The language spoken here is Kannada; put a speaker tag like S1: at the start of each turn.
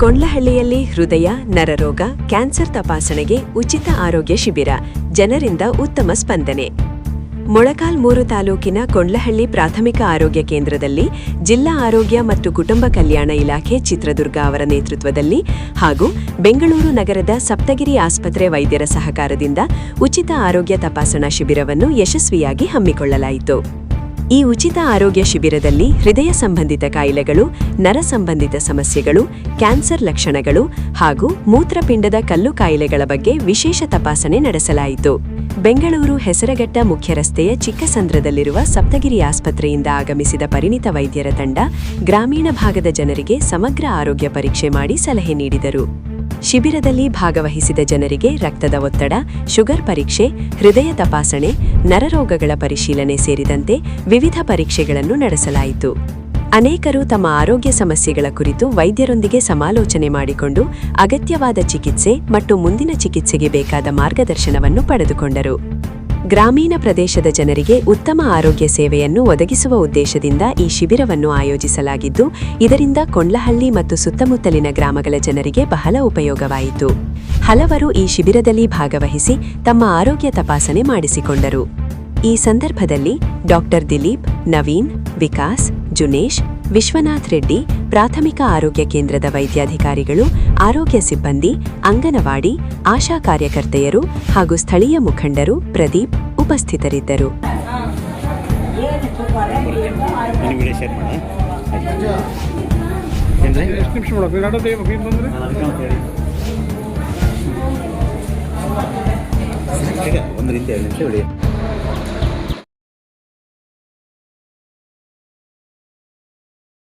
S1: ಕೊಂಡ್ಲಹಳ್ಳಿಯಲ್ಲಿ ಹೃದಯ, ನರರೋಗ, ಕ್ಯಾನ್ಸರ್ ತಪಾಸಣೆಗೆ ಉಚಿತ ಆರೋಗ್ಯ ಶಿಬಿರ, ಜನರಿಂದ ಉತ್ತಮ ಸ್ಪಂದನೆ. ಮೊಳಕಾಲ್ಮೂರು ತಾಲೂಕಿನ ಕೊಂಡ್ಲಹಳ್ಳಿ ಪ್ರಾಥಮಿಕ ಆರೋಗ್ಯ ಕೇಂದ್ರದಲ್ಲಿ ಜಿಲ್ಲಾ ಆರೋಗ್ಯ ಮತ್ತು ಕುಟುಂಬ ಕಲ್ಯಾಣ ಇಲಾಖೆ ಚಿತ್ರದುರ್ಗ ಅವರ ನೇತೃತ್ವದಲ್ಲಿ ಹಾಗೂ ಬೆಂಗಳೂರು ನಗರದ ಸಪ್ತಗಿರಿ ಆಸ್ಪತ್ರೆ ವೈದ್ಯರ ಸಹಕಾರದಿಂದ ಉಚಿತ ಆರೋಗ್ಯ ತಪಾಸಣಾ ಶಿಬಿರವನ್ನು ಯಶಸ್ವಿಯಾಗಿ ಹಮ್ಮಿಕೊಳ್ಳಲಾಯಿತು. ಈ ಉಚಿತ ಆರೋಗ್ಯ ಶಿಬಿರದಲ್ಲಿ ಹೃದಯ ಸಂಬಂಧಿತ ಕಾಯಿಲೆಗಳು, ನರ ಸಂಬಂಧಿತ ಸಮಸ್ಯೆಗಳು, ಕ್ಯಾನ್ಸರ್ ಲಕ್ಷಣಗಳು ಹಾಗೂ ಮೂತ್ರಪಿಂಡದ ಕಲ್ಲು ಕಾಯಿಲೆಗಳ ಬಗ್ಗೆ ವಿಶೇಷ ತಪಾಸಣೆ ನಡೆಸಲಾಯಿತು. ಬೆಂಗಳೂರು ಹೆಸರಘಟ್ಟ ಮುಖ್ಯ ರಸ್ತೆಯ ಚಿಕ್ಕಸಂದ್ರದಲ್ಲಿರುವ ಸಪ್ತಗಿರಿ ಆಸ್ಪತ್ರೆಯಿಂದ ಆಗಮಿಸಿದ ಪರಿಣಿತ ವೈದ್ಯರ ತಂಡ ಗ್ರಾಮೀಣ ಭಾಗದ ಜನರಿಗೆ ಸಮಗ್ರ ಆರೋಗ್ಯ ಪರೀಕ್ಷೆ ಮಾಡಿ ಸಲಹೆ ನೀಡಿದರು. ಶಿಬಿರದಲ್ಲಿ ಭಾಗವಹಿಸಿದ ಜನರಿಗೆ ರಕ್ತದ ಒತ್ತಡ, ಶುಗರ್ ಪರೀಕ್ಷೆ, ಹೃದಯ ತಪಾಸಣೆ, ನರರೋಗಗಳ ಪರಿಶೀಲನೆ ಸೇರಿದಂತೆ ವಿವಿಧ ಪರೀಕ್ಷೆಗಳನ್ನು ನಡೆಸಲಾಯಿತು. ಅನೇಕರು ತಮ್ಮ ಆರೋಗ್ಯ ಸಮಸ್ಯೆಗಳ ಕುರಿತು ವೈದ್ಯರೊಂದಿಗೆ ಸಮಾಲೋಚನೆ ಮಾಡಿಕೊಂಡು ಅಗತ್ಯವಾದ ಚಿಕಿತ್ಸೆ ಮತ್ತು ಮುಂದಿನ ಚಿಕಿತ್ಸೆಗೆ ಬೇಕಾದ ಮಾರ್ಗದರ್ಶನವನ್ನು ಪಡೆದುಕೊಂಡರು. ಗ್ರಾಮೀಣ ಪ್ರದೇಶದ ಜನರಿಗೆ ಉತ್ತಮ ಆರೋಗ್ಯ ಸೇವೆಯನ್ನು ಒದಗಿಸುವ ಉದ್ದೇಶದಿಂದ ಈ ಶಿಬಿರವನ್ನು ಆಯೋಜಿಸಲಾಗಿದ್ದು, ಇದರಿಂದ ಕೊಂಡ್ಲಹಳ್ಳಿ ಮತ್ತು ಸುತ್ತಮುತ್ತಲಿನ ಗ್ರಾಮಗಳ ಜನರಿಗೆ ಬಹಳ ಉಪಯೋಗವಾಯಿತು. ಹಲವರು ಈ ಶಿಬಿರದಲ್ಲಿ ಭಾಗವಹಿಸಿ ತಮ್ಮ ಆರೋಗ್ಯ ತಪಾಸಣೆ ಮಾಡಿಸಿಕೊಂಡರು. ಈ ಸಂದರ್ಭದಲ್ಲಿ ಡಾಕ್ಟರ್ ದಿಲೀಪ್, ನವೀನ್, ವಿಕಾಸ್, ಜುನೇಶ್, ವಿಶ್ವನಾಥ್ ರೆಡ್ಡಿ, ಪ್ರಾಥಮಿಕ ಆರೋಗ್ಯ ಕೇಂದ್ರದ ವೈದ್ಯಾಧಿಕಾರಿಗಳು, ಆರೋಗ್ಯ ಸಿಬ್ಬಂದಿ, ಅಂಗನವಾಡಿ, ಆಶಾ ಕಾರ್ಯಕರ್ತೆಯರು ಹಾಗೂ ಸ್ಥಳೀಯ ಮುಖಂಡರು, ಪ್ರದೀಪ್ ಉಪಸ್ಥಿತರಿದ್ದರು.
S2: ಒಂದು ರೀತಿಯ